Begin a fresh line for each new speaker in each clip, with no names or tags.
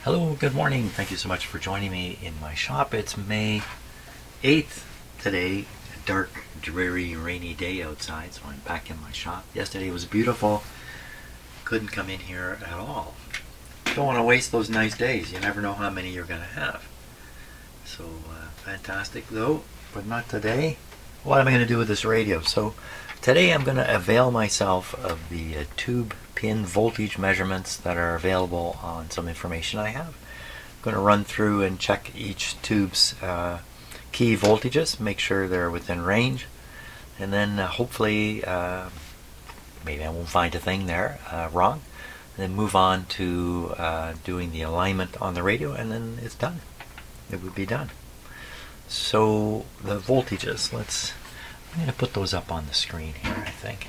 Hello, good morning. Thank you so much for joining me in my shop. It's May 8th today, a dark, dreary, rainy day outside, so I'm back in my shop. Yesterday was beautiful. Couldn't come in here at all. Don't want to waste those nice days. You never know how many you're going to have. So fantastic though, but not today. What am I going to do with this radio? So today I'm going to avail myself of the tube pin voltage measurements that are available on some information I have. I'm going to run through and check each tube's key voltages, make sure they're within range, and then hopefully maybe I won't find a thing there wrong, and then move on to doing the alignment on the radio, and then it's done. It would be done. So the voltages, I'm going to put those up on the screen here, I think.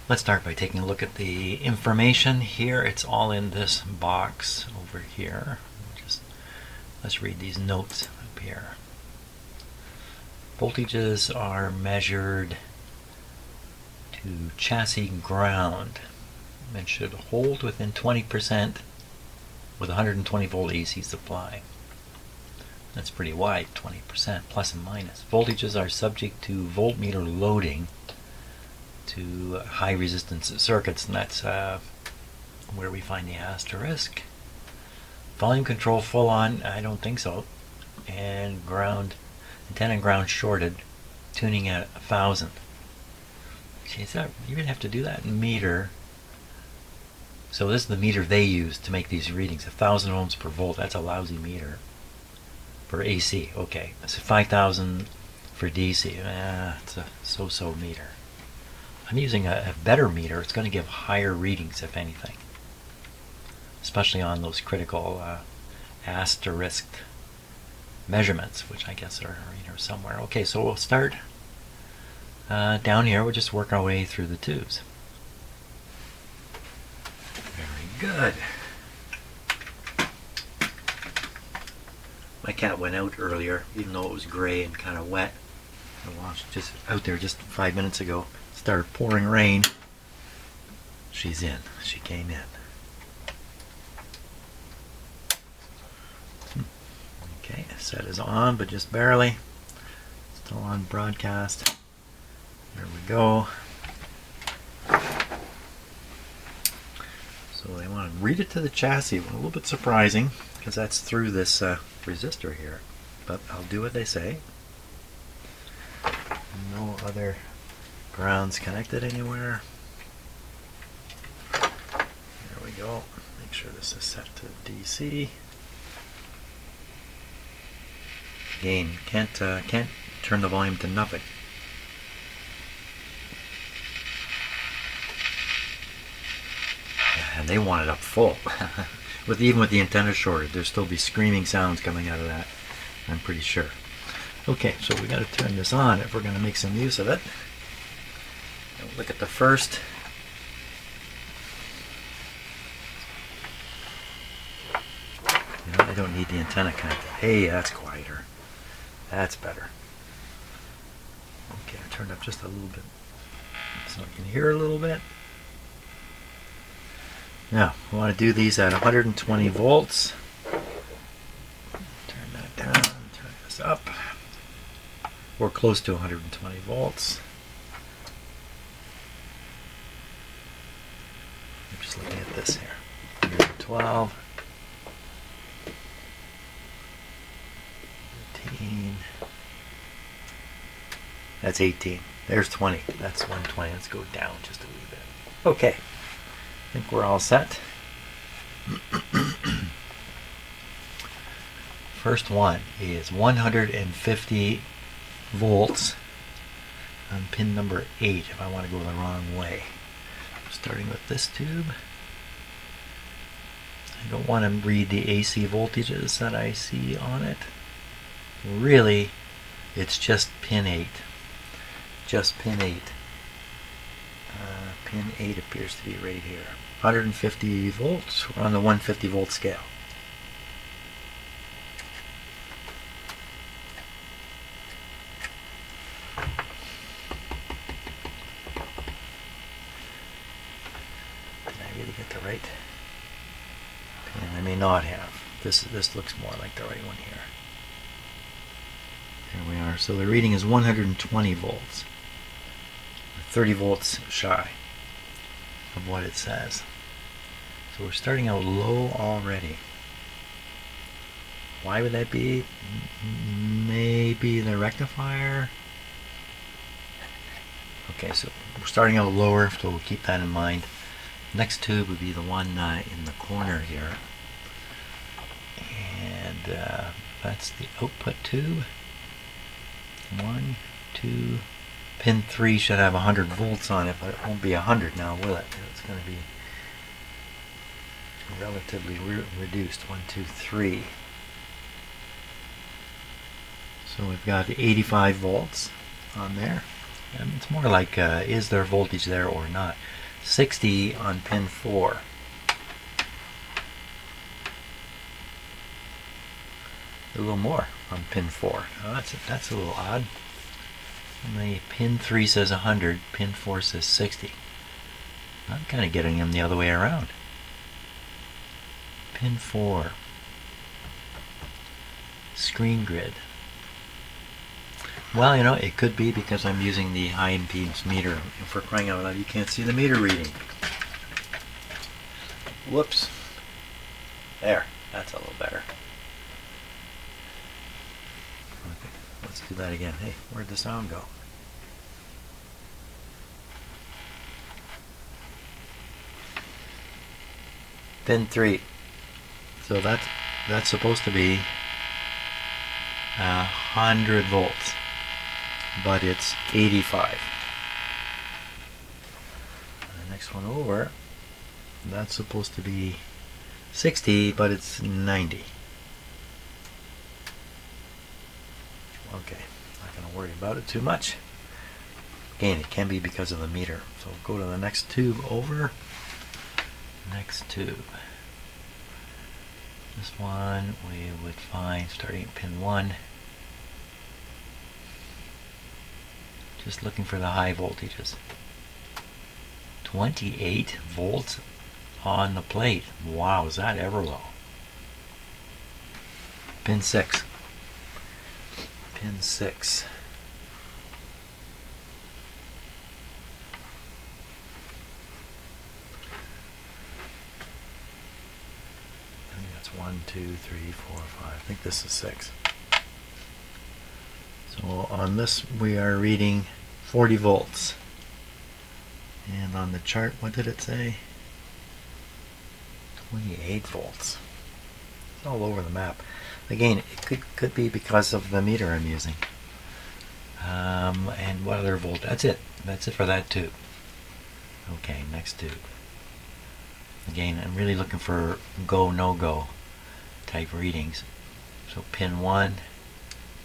Let's start by taking a look at the information here. It's all in this box over here. Let's read these notes up here. Voltages are measured to chassis ground and should hold within 20% with 120 volt AC supply. That's pretty wide, 20%, plus and minus. Voltages are subject to voltmeter loading to high resistance circuits, and that's where we find the asterisk. Volume control full on, I don't think so. And ground, antenna and ground shorted, tuning at 1,000. Okay, so you're going to have to do that in meter. So this is the meter they use to make these readings, 1,000 ohms per volt. That's a lousy meter for AC. Okay, so 5,000 for DC. It's a so-so meter. I'm using a better meter. It's going to give higher readings, if anything, especially on those critical asterisked measurements, which I guess are somewhere. Okay, so we'll start down here. We'll just work our way through the tubes. Very good. My cat went out earlier, even though it was gray and kind of wet. I watched just out there just 5 minutes ago. Started pouring rain. She's in. She came in. Okay, set is on, but just barely. Still on broadcast. There we go. So they want to read it to the chassis. A little bit surprising, because that's through this resistor here. But I'll do what they say. No other grounds connected anywhere. There we go. Make sure this is set to DC. Again, can't turn the volume to nothing. And they want it up full. Even with the antenna shorted, there'll still be screaming sounds coming out of that, I'm pretty sure. Okay, so we got to turn this on if we're going to make some use of it. Look at the first. I don't need the antenna connected. Hey, that's quieter. That's better. Okay, I turned up just a little bit so I can hear a little bit. Now, we want to do these at 120 volts. Turn that down, turn this up. We're close to 120 volts. I'm just looking at this here. 112. 13. That's 18. There's 20. That's 120. Let's go down just a wee bit. Okay. I think we're all set. First one is 150 volts on pin number 8 if I want to go the wrong way. Starting with this tube. I don't want to read the AC voltages that I see on it. Really, it's just pin 8. Just pin 8. Pin 8 appears to be right here. 150 volts. We're on the 150 volt scale. Did I really get the right pin I may not have. This looks more like the right one here. There we are. So the reading is 120 volts. 30 volts shy of what it says. So we're starting out low already. Why would that be? Maybe the rectifier. Okay, so we're starting out lower, so we'll keep that in mind. Next tube would be the one in the corner here. And that's the output tube. 1, 2, pin 3 should have 100 volts on it, but it won't be 100 now, will it? It's going to be relatively reduced. 1, 2, 3. So we've got 85 volts on there. And it's more like, is there voltage there or not? 60 on pin 4. A little more on pin 4. Now that's a little odd. And the pin 3 says 100, pin 4 says 60. I'm kind of getting them the other way around. Pin 4. Screen grid. Well, you know, it could be because I'm using the high impedance meter. And for crying out loud, you can't see the meter reading. Whoops. There, that's a little better. Okay, let's do that again. Hey, where'd the sound go? Pin 3. So that's supposed to be 100 volts. But it's 85. The next one over, that's supposed to be 60, but it's 90. Okay, not going to worry about it too much. Again, it can be because of the meter. So go to the next tube over. Next tube. This one we would find starting at pin 1. Just looking for the high voltages. 28 volts on the plate. Wow, is that ever low? Pin 6. Pin 6. I think that's 1, 2, 3, 4, 5. I think this is 6. So on this we are reading 40 volts. And on the chart, what did it say? 28 volts. It's all over the map. Again, it could be because of the meter I'm using. And what other volt? That's it. That's it for that tube. Okay, next tube. Again, I'm really looking for go, no-go type readings. So pin 1.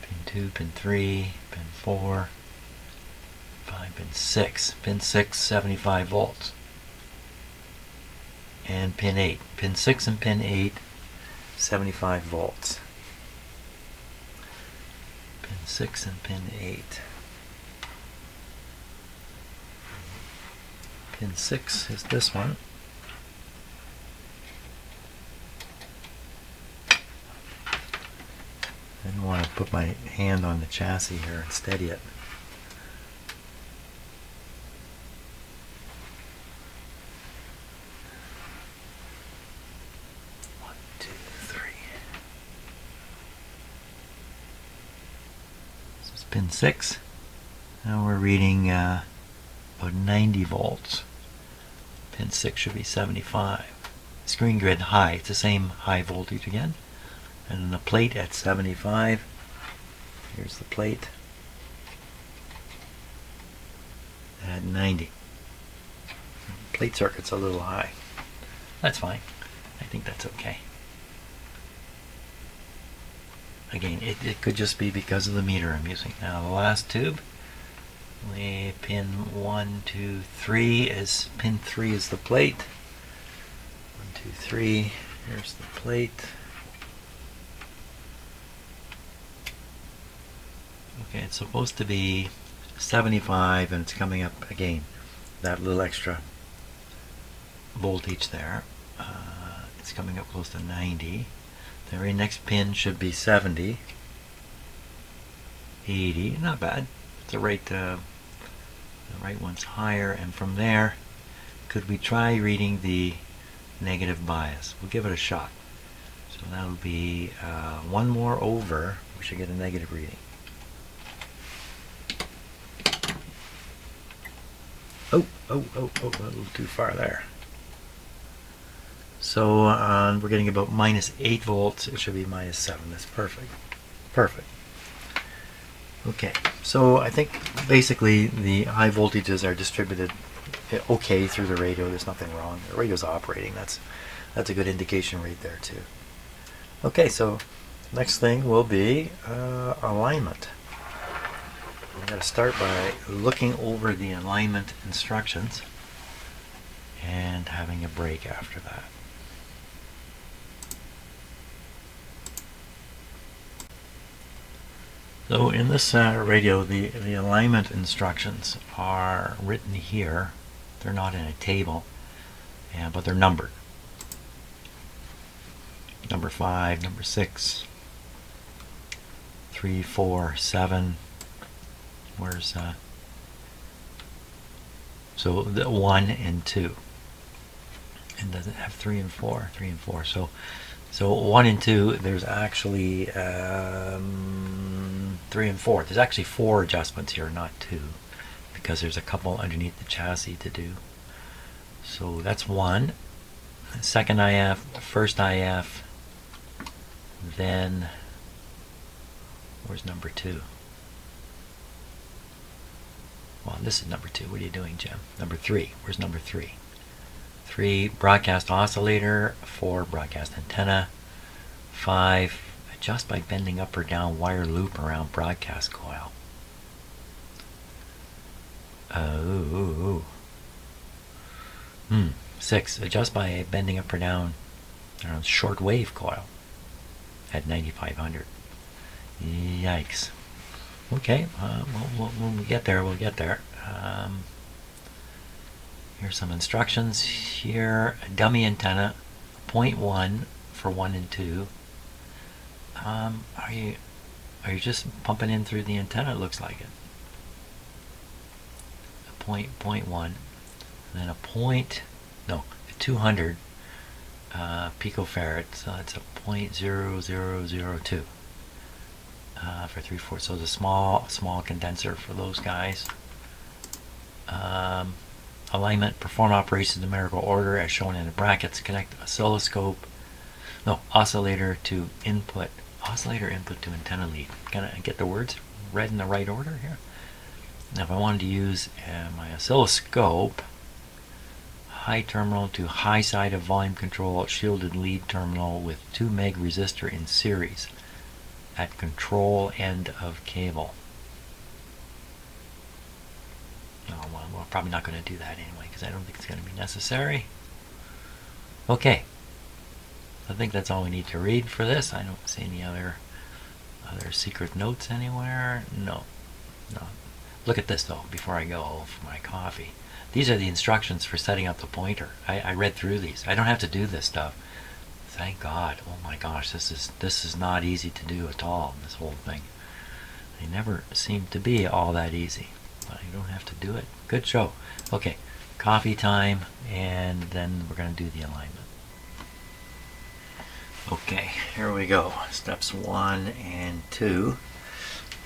Pin 2, pin 3, pin 4, 5, pin 6. Pin 6, 75 volts. And pin 8. Pin 6 and pin 8, 75 volts. Pin 6 and pin 8. Pin 6 is this one. I don't want to put my hand on the chassis here and steady it. One, two, three. This is pin 6. Now we're reading about 90 volts. Pin 6 should be 75. Screen grid high. It's the same high voltage again. And then the plate at 75. Here's the plate at 90. Plate circuit's a little high. That's fine. I think that's okay. Again, it could just be because of the meter I'm using. Now the last tube, pin 1, 2, 3 is pin 3 is the plate. 1, 2, 3. Here's the plate. Okay, it's supposed to be 75 and it's coming up again. That little extra voltage there. It's coming up close to 90. The very next pin should be 70. 80, not bad. The right one's higher, and from there, could we try reading the negative bias? We'll give it a shot. So that'll be one more over. We should get a negative reading. Oh, a little too far there. So we're getting about minus 8 volts. It should be minus 7. That's perfect. Perfect. Okay, so I think basically the high voltages are distributed okay through the radio. There's nothing wrong. The radio's operating. That's a good indication right there too. Okay, so next thing will be alignment. I'm going to start by looking over the alignment instructions and having a break after that. So in this radio, the alignment instructions are written here. They're not in a table, but they're numbered. Number 5, number 6, 3, 4, 7. Where's so the 1 and 2, and does it have 3 and 4? 3 and 4. So 1 and 2. There's actually 3 and 4. There's actually 4 adjustments here, not 2, because there's a couple underneath the chassis to do. So that's 1. Second IF, first IF. Then where's number 2? Well, this is number 2. What are you doing, Jim? Number 3. Where's number 3? 3, broadcast oscillator. 4, broadcast antenna. 5, adjust by bending up or down wire loop around broadcast coil. 6, adjust by bending up or down around short wave coil at 9500. Yikes. Okay, when we get there, we'll get there. Here's some instructions. Here, dummy antenna, 0.1 for 1 and 2. Are you just pumping in through the antenna? It looks like it. A 0.1, then a 200 picofarad. So that's a 0.0002. For 3/4, so the small condenser for those guys. Alignment, perform operations in numerical order as shown in the brackets. Connect oscillator to input. Oscillator input to antenna lead. Can I get the words read in the right order here? Now if I wanted to use my oscilloscope, high terminal to high side of volume control shielded lead terminal with 2 meg resistor in series at control end of cable. Oh, well, we're probably not going to do that anyway because I don't think it's going to be necessary. Okay, I think that's all we need to read for this. I don't see any other secret notes anywhere. No. Look at this though before I go for my coffee. These are the instructions for setting up the pointer. I read through these. I don't have to do this stuff. Thank God. Oh my gosh, this is not easy to do at all, this whole thing. They never seem to be all that easy. But you don't have to do it. Good show. Okay, coffee time, and then we're going to do the alignment. Okay, here we go. Steps 1 and 2.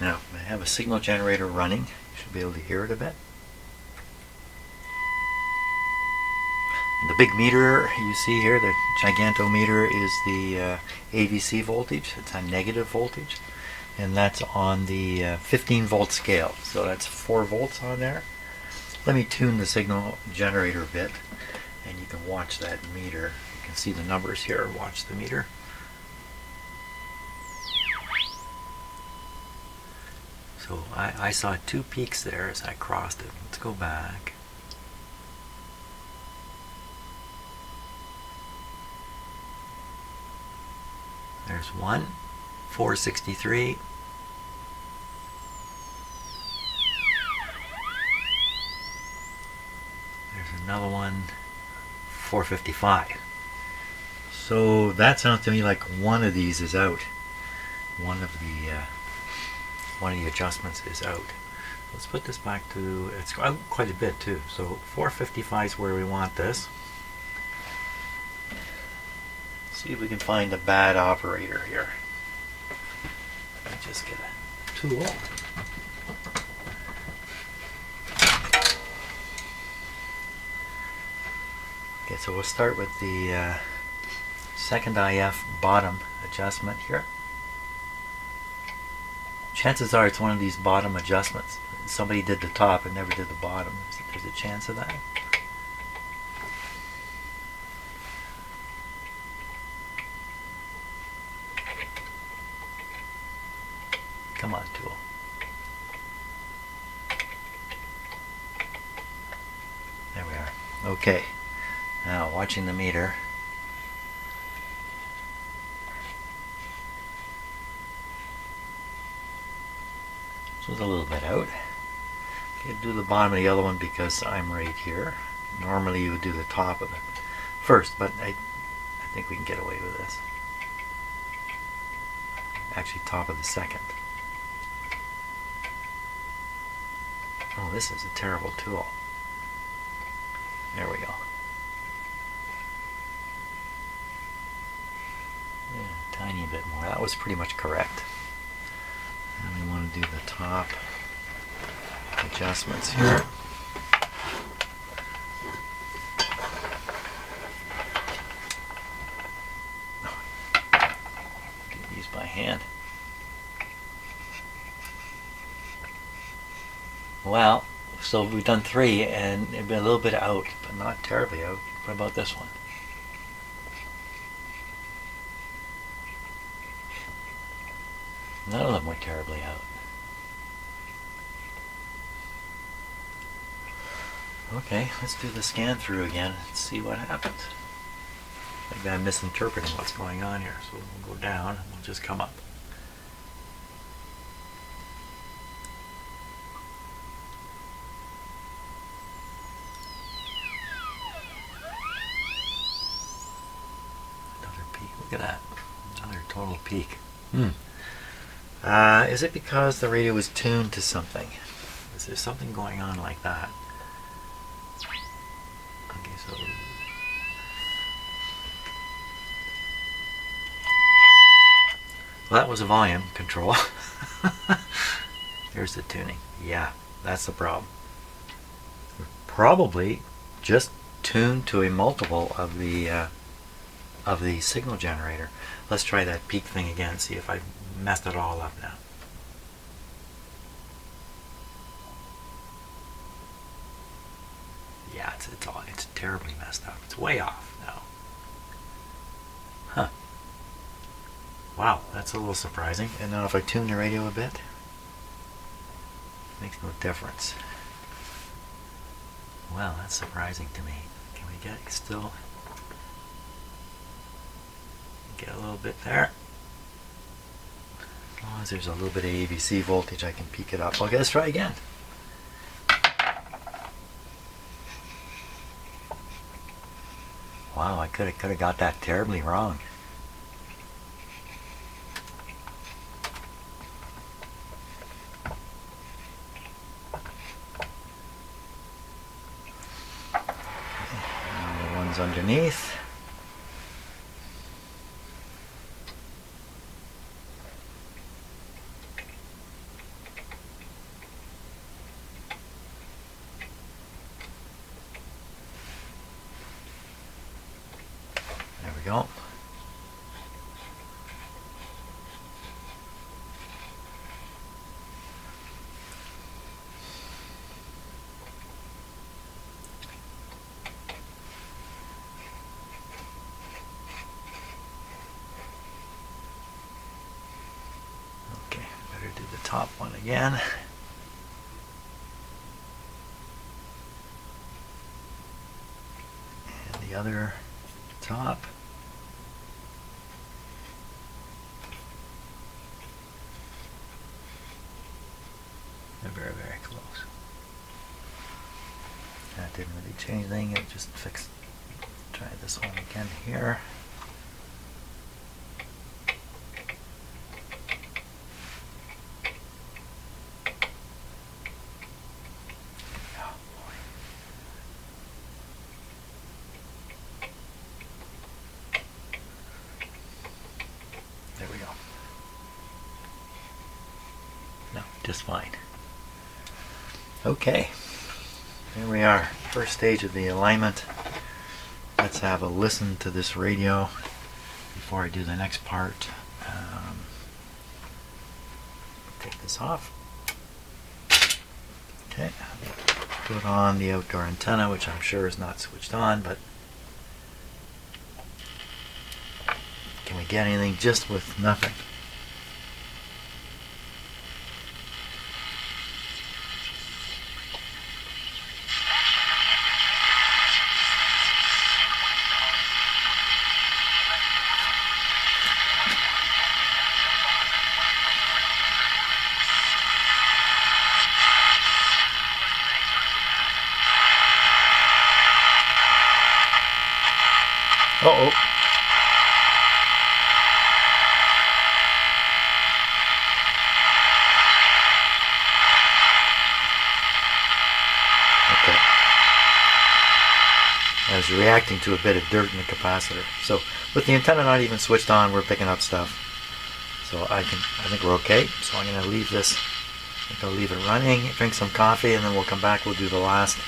Now, I have a signal generator running. You should be able to hear it a bit. The big meter you see here, the gigantometer, is the AVC voltage. It's a negative voltage, and that's on the 15 volt scale. So that's 4 volts on there. Let me tune the signal generator a bit, and you can watch that meter. You can see the numbers here. Watch the meter. So I saw 2 peaks there as I crossed it. Let's go back. There's 1, 463. There's another one, 455. So that sounds to me like one of these is out. One of the adjustments is out. Let's put this back to, it's out quite a bit too. So 455 is where we want this. See if we can find a bad operator here. Let me just get a tool. Okay, so we'll start with the second IF bottom adjustment here. Chances are it's one of these bottom adjustments. Somebody did the top and never did the bottom. There's a chance of that. Come on, tool. There we are. Okay. Now, watching the meter. This was a little bit out. Okay, do the bottom of the other one because I'm right here. Normally you would do the top of it first, but I think we can get away with this. Actually, top of the second. Oh, this is a terrible tool. There we go. Yeah, tiny bit more. That was pretty much correct. And we want to do the top adjustments here. Do these by hand. Well, so we've done 3 and it'd been a little bit out, but not terribly out. What about this one? None of them were terribly out. Okay, let's do the scan through again and see what happens. Maybe I'm misinterpreting what's going on here, so we'll go down and we'll just come up. Another peak, look at that. Another total peak. Is it because the radio was tuned to something? Is there something going on like that? Okay, so well, that was a volume control. Here's the tuning. Yeah, that's the problem. Probably just tuned to a multiple of the signal generator. Let's try that peak thing again. See if I messed it all up now. Yeah, it's terribly messed up. It's way off now. Huh. Wow, that's a little surprising. And now if I tune the radio a bit, makes no difference. Well, that's surprising to me. Can we get still get a little bit there? As long as there's a little bit of ABC voltage, I can peak it up. Okay, let's try again. Wow, I could have got that terribly wrong. And the ones underneath. There we go. Okay, better do the top one again. And the other top. They're very, very close. That didn't really change anything, it just fixed. Try this one again here. just fine. Okay, here we are. First stage of the alignment. Let's have a listen to this radio before I do the next part. Take this off. Okay, put on the outdoor antenna, which I'm sure is not switched on, but can we get anything just with nothing? Uh-oh. Okay. I was reacting to a bit of dirt in the capacitor. So with the antenna not even switched on, we're picking up stuff. So I think we're okay. So I'm going to leave this. I think I'll leave it running, drink some coffee, and then we'll come back. We'll do the last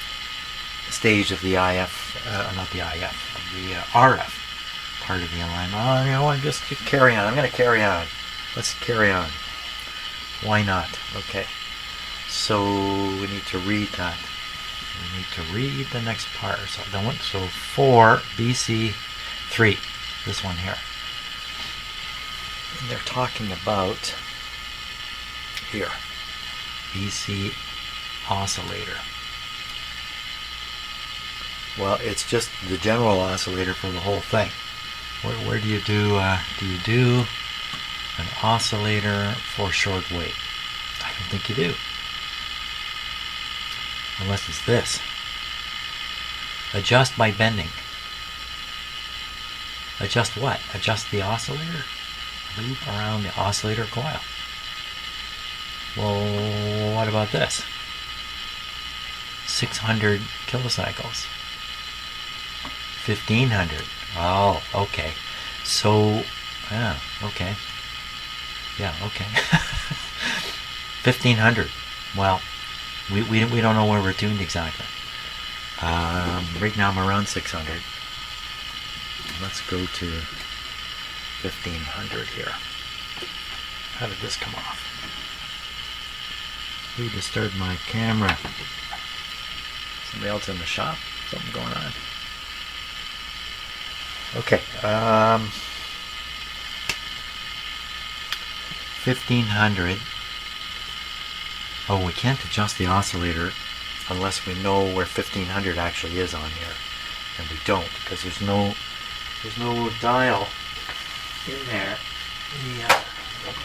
stage of the IF, not the IF, the RF part of the alignment. Oh, you know, I just carry on. I'm going to carry on. Let's carry on. Why not? Okay. So we need to read that. We need to read the next part. So 4 BC3. This one here. And they're talking about here. BC oscillator. Well, it's just the general oscillator for the whole thing. Where do you do an oscillator for short wave? I don't think you do. Unless it's this. Adjust by bending. Adjust what? Adjust the oscillator? Loop around the oscillator coil. Well, what about this? 600 kilocycles. 1500. Oh, okay. So, yeah, okay. Yeah, okay. 1500. Well, we don't know where we're tuned exactly. Right now I'm around 600. Let's go to 1500 here. How did this come off? Who disturbed my camera? Somebody else in the shop? Something going on? Okay, 1500. Oh, we can't adjust the oscillator unless we know where 1500 actually is on here, and we don't, because there's no dial in there.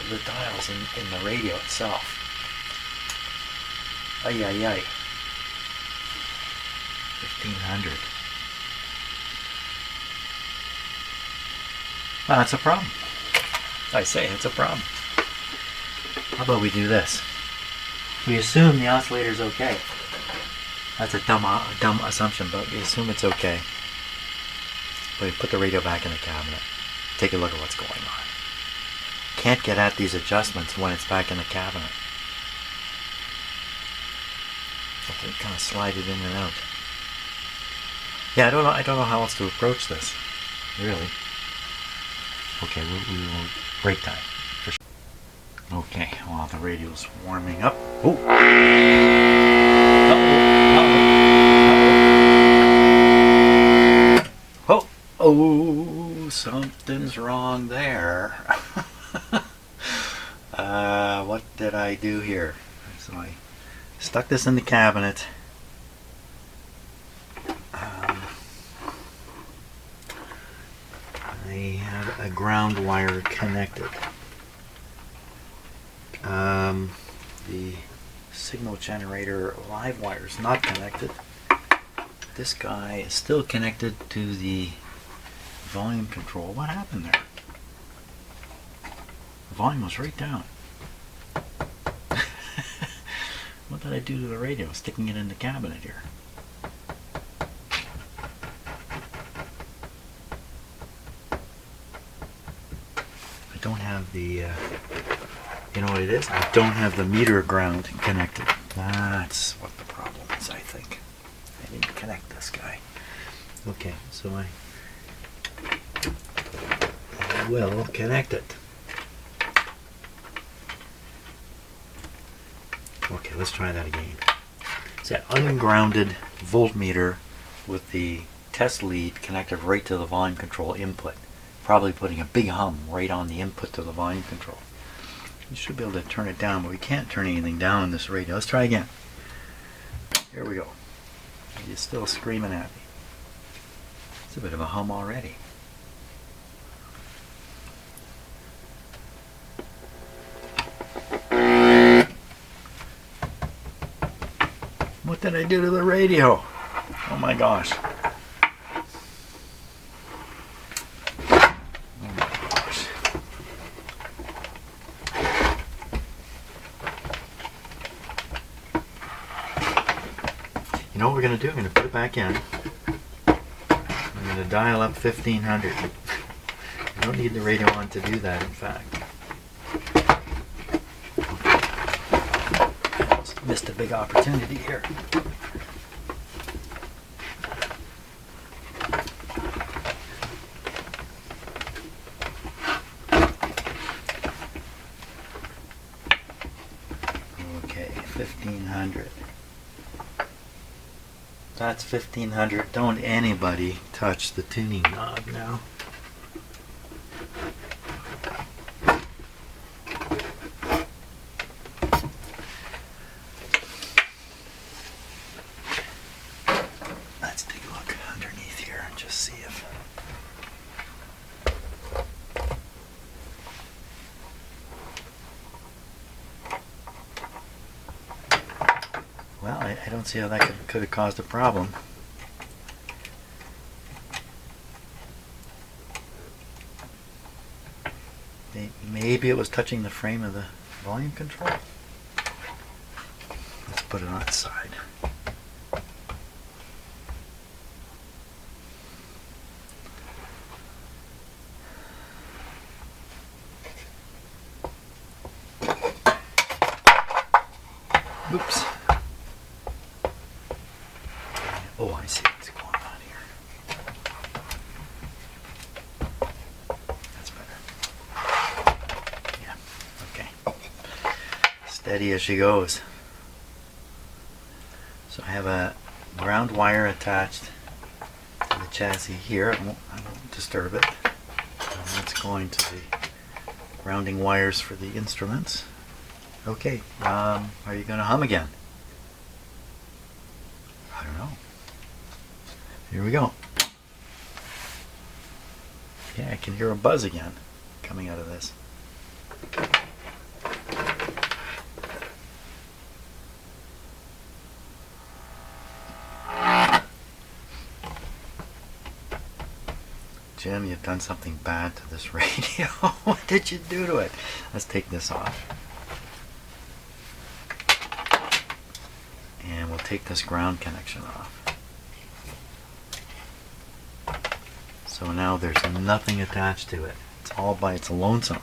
The dial's in the radio itself. Ay ay ay. 1500. Well, that's a problem. I say it's a problem. How about we do this? We assume the oscillator's okay. That's a dumb assumption, but we assume it's okay. We put the radio back in the cabinet. Take a look at what's going on. Can't get at these adjustments when it's back in the cabinet. So kind of slide it in and out. Yeah, I don't know how else to approach this, really. Okay, we will break time. For sure. Okay, while the radio's warming up. Oh! Uh-oh. Oh, something's wrong there. What did I do here? So I stuck this in the cabinet. I have a ground wire connected. The signal generator live wire is not connected. This guy is still connected to the volume control. What happened there? The volume was right down. What did I do to the radio? Sticking it in the cabinet here. I don't have the You know what it is? I don't have the meter ground connected. That's what the problem is, I think. I didn't connect this guy. Okay, so I will connect it. Okay, let's try that again. It's an ungrounded voltmeter with the test lead connected right to the volume control input. Probably putting a big hum right on the input to the volume control. You should be able to turn it down, but we can't turn anything down on this radio. Let's try again. Here we go. You're still screaming at me. It's a bit of a hum already. What did I do to the radio? Oh my gosh. You know what we're going to do? I'm going to put it back in. I'm going to dial up 1500. I don't need the radio on to do that, in fact. Missed a big opportunity here. Okay, 1500. That's 1500. Don't anybody touch the tuning knob now. Let's take a look underneath here and just see if... Well, I don't see how that could have caused a problem. Maybe it was touching the frame of the volume control. Let's put it on its side. Oops. Oh, I see what's going on here. That's better. Yeah, okay. Steady as she goes. So I have a ground wire attached to the chassis here. I won't disturb it. And that's going to the grounding wires for the instruments. Okay, are you going to hum again? I don't know. Here we go. Yeah, I can hear a buzz again coming out of this. Jim, you've done something bad to this radio. What did you do to it? Let's take this off. And we'll take this ground connection off. So now there's nothing attached to it. It's all by its lonesome.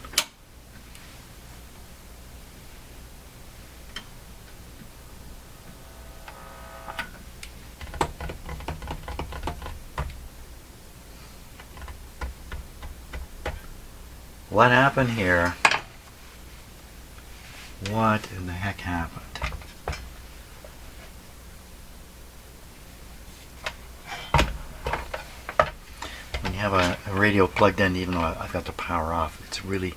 What happened here? What in the heck happened? When you have a radio plugged in, even though I've got the power off, it's really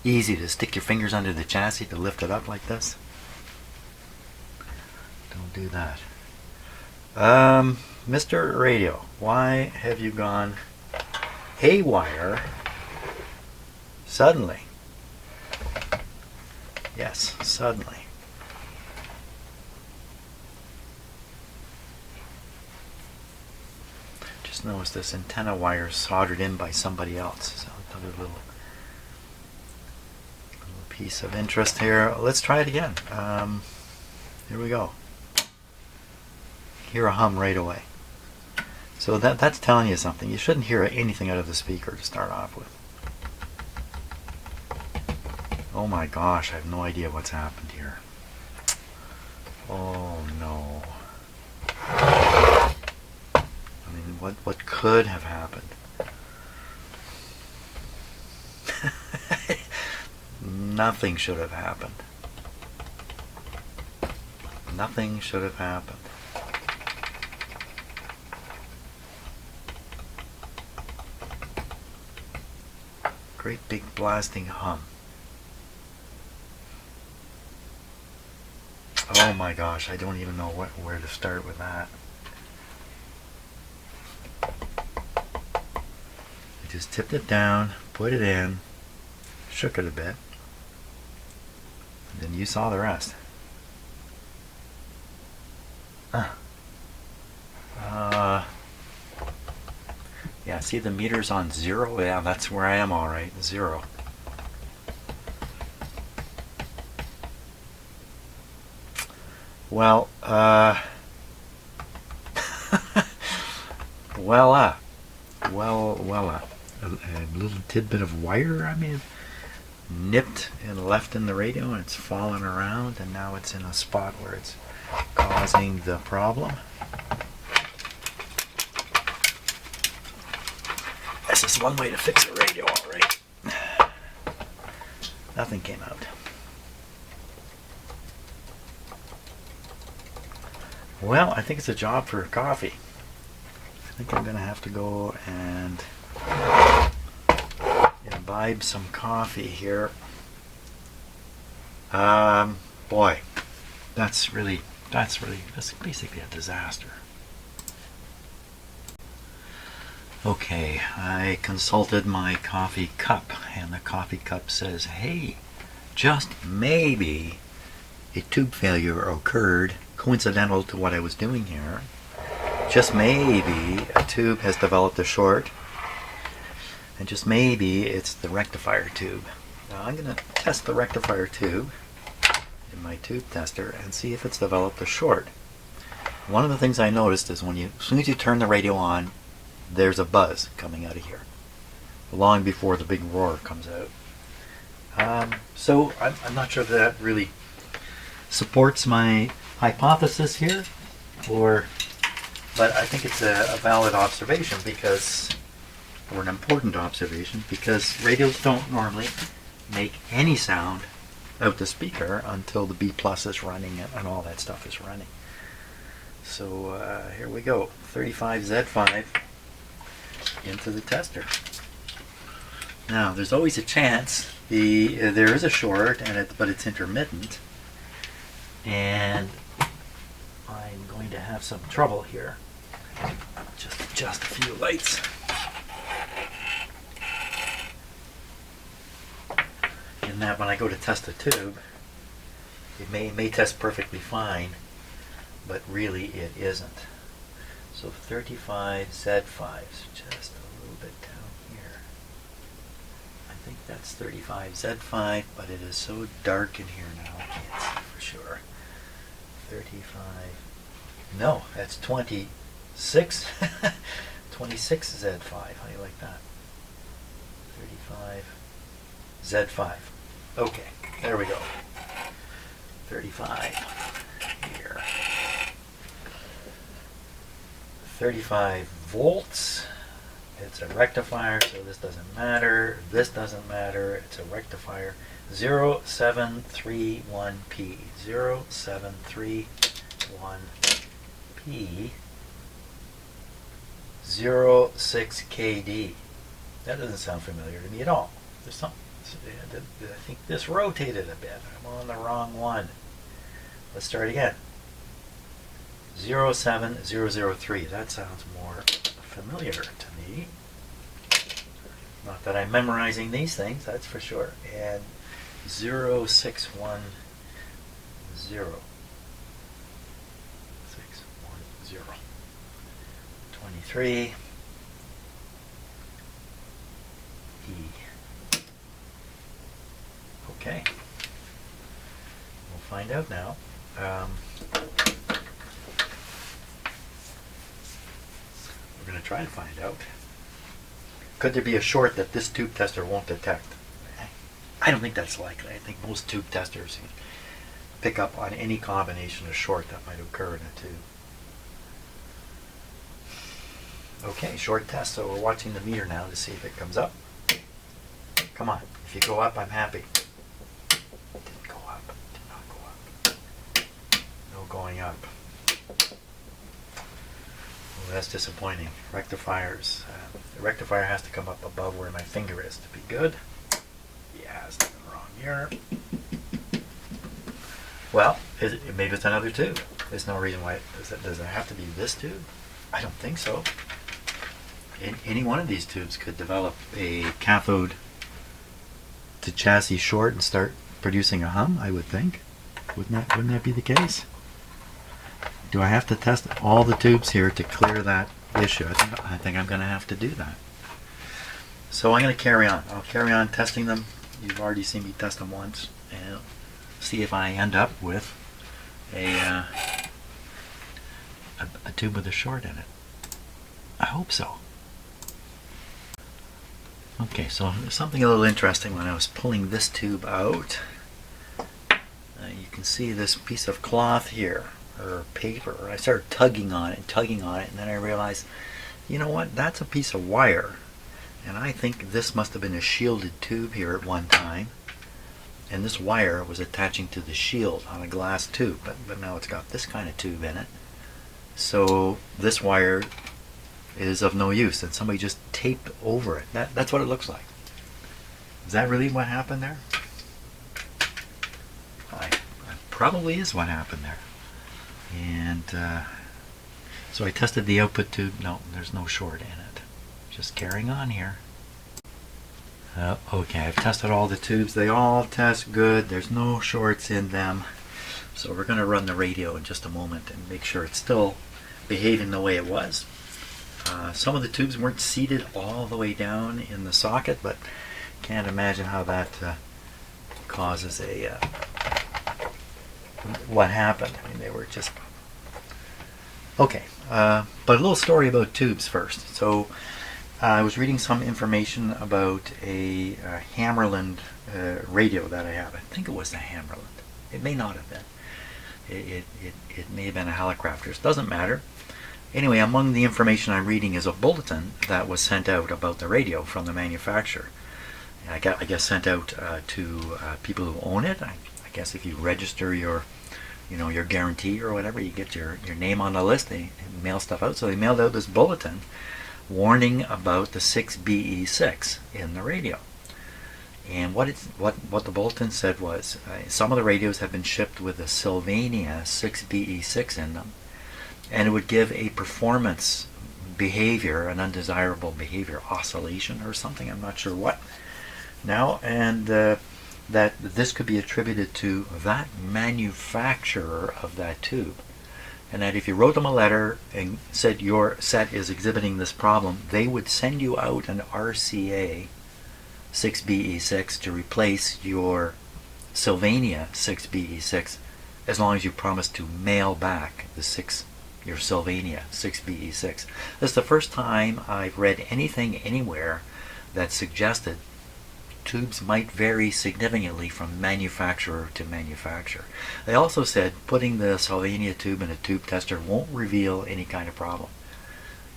easy to stick your fingers under the chassis to lift it up like this. Don't do that. Mr. Radio, why have you gone haywire suddenly? Yes, suddenly. Just noticed this antenna wire soldered in by somebody else. So another little piece of interest here. Let's try it again. Here we go. Hear a hum right away. So that's telling you something. You shouldn't hear anything out of the speaker to start off with. Oh my gosh, I have no idea what's happened here. Oh no. I mean, what could have happened? Nothing should have happened. Nothing should have happened. Great big blasting hum. Oh my gosh, I don't even know where to start with that. I just tipped it down, put it in, shook it a bit, and then you saw the rest. Yeah, see the meter's on 0? Yeah, that's where I am, all right, 0. Well, voila. A little tidbit of wire, I mean, nipped and left in the radio, and it's fallen around, and now it's in a spot where it's causing the problem. This is one way to fix a radio, all right. Nothing came out. Well, I think it's a job for coffee. I think I'm going to have to go and imbibe some coffee here. Boy, that's basically a disaster. Okay, I consulted my coffee cup, and the coffee cup says, hey, just maybe a tube failure occurred coincidental to what I was doing here. Just maybe a tube has developed a short, and just maybe it's the rectifier tube. Now I'm going to test the rectifier tube in my tube tester and see if it's developed a short. One of the things I noticed is as soon as you turn the radio on, there's a buzz coming out of here, long before the big roar comes out. So I'm not sure if that really supports my hypothesis here, but I think it's a valid observation or an important observation, because radios don't normally make any sound out the speaker until the B plus is running and all that stuff is running. So here we go, 35Z5 into the tester. Now there's always a chance there is a short, but it's intermittent, and I'm going to have some trouble here. Just adjust a few lights. In that when I go to test the tube, it may test perfectly fine, but really it isn't. So 35Z5 is just a little bit down here. I think that's 35Z5, but it is so dark in here now I can't see for sure. 35. No, that's 26. 26Z5. How do you like that? 35Z5. Okay, there we go. 35 here. 35 volts. It's a rectifier, so this doesn't matter. This doesn't matter. It's a rectifier. 0731P. 0731P. 06KD. That doesn't sound familiar to me at all. There's something. I think this rotated a bit. I'm on the wrong one. Let's start again. 07003. That sounds more familiar to me. Not that I'm memorizing these things, that's for sure. And 0610. 610. 23. E. Okay. We'll find out now. We're going to try to find out. Could there be a short that this tube tester won't detect? I don't think that's likely. I think most tube testers can pick up on any combination of short that might occur in a tube. Okay, short test, so we're watching the meter now to see if it comes up. Come on, if you go up, I'm happy. Didn't go up, did not go up. No going up. Well, that's disappointing. Rectifiers. The rectifier has to come up above where my finger is to be good. Yeah, there's nothing wrong here. Well, maybe it's another tube. There's no reason why. Does it have to be this tube? I don't think so. Any one of these tubes could develop a cathode to chassis short and start producing a hum, I would think. Wouldn't that be the case? Do I have to test all the tubes here to clear that issue? I think I'm going to have to do that. So I'm going to carry on. I'll carry on testing them. You've already seen me test them once, and see if I end up with a tube with a short in it. I hope so. Okay, so something a little interesting when I was pulling this tube out. You can see this piece of cloth here, or paper. I started tugging on it, and then I realized, you know what, that's a piece of wire. And I think this must have been a shielded tube here at one time. And this wire was attaching to the shield on a glass tube, but now it's got this kind of tube in it. So this wire is of no use, and somebody just taped over it. That's what it looks like. Is that really what happened there? Probably is what happened there. And so I tested the output tube. No, there's no short in it. Just carrying on here. Okay, I've tested all the tubes. They all test good. There's no shorts in them. So we're going to run the radio in just a moment and make sure it's still behaving the way it was. Some of the tubes weren't seated all the way down in the socket, but can't imagine how that causes what happened. I mean, they were just okay. But a little story about tubes first. So I was reading some information about a Hammarlund radio that I have. I think it was the Hammarlund. It may not have been. It may have been a Helicrafters. Doesn't matter. Anyway, among the information I'm reading is a bulletin that was sent out about the radio from the manufacturer. I guess sent out to people who own it. I guess if you register your guarantee or whatever, you get your name on the list. They mail stuff out. So they mailed out this bulletin warning about the 6BE6 in the radio. And what the bulletin said was some of the radios have been shipped with a Sylvania 6BE6 in them, and it would give a performance behavior, an undesirable behavior, oscillation or something, I'm not sure what now, and that this could be attributed to that manufacturer of that tube, and that if you wrote them a letter and said your set is exhibiting this problem, they would send you out an RCA 6BE6 to replace your Sylvania 6BE6 as long as you promise to mail back your Sylvania 6BE6. This is the first time I've read anything anywhere that suggested tubes might vary significantly from manufacturer to manufacturer. They also said putting the Sylvania tube in a tube tester won't reveal any kind of problem.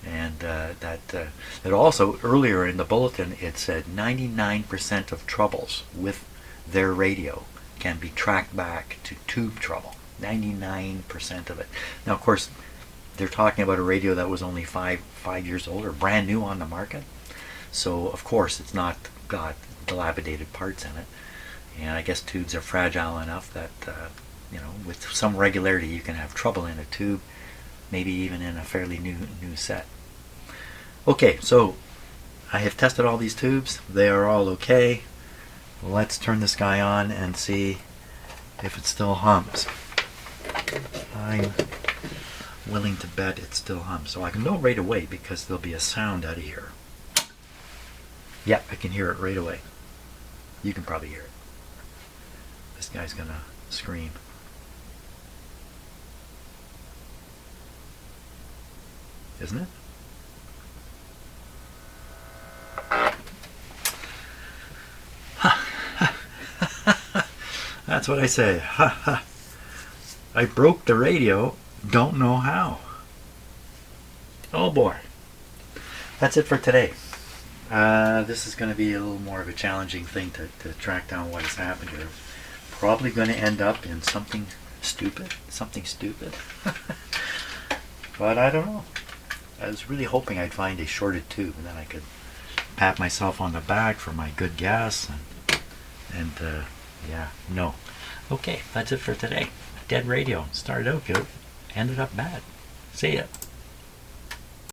And that also, earlier in the bulletin, it said 99% of troubles with their radio can be tracked back to tube trouble. 99% of it. Now, of course, they're talking about a radio that was only five years old or brand new on the market. So, of course, it's not got dilapidated parts in it. And I guess tubes are fragile enough that, with some regularity you can have trouble in a tube, maybe even in a fairly new set. Okay, so I have tested all these tubes. They are all okay. Let's turn this guy on and see if it still hums. I'm willing to bet it still hums. So I can know right away because there'll be a sound out of here. Yeah, I can hear it right away. You can probably hear it. This guy's gonna scream. Isn't it? That's what I say. Ha ha. I broke the radio, don't know how. Oh boy. That's it for today. This is going to be a little more of a challenging thing to track down what has happened here. Probably going to end up in something stupid. But I don't know. I was really hoping I'd find a shorted tube, and then I could pat myself on the back for my good guess. And yeah, no. Okay, that's it for today. Dead radio. Started out good, ended up bad. See ya.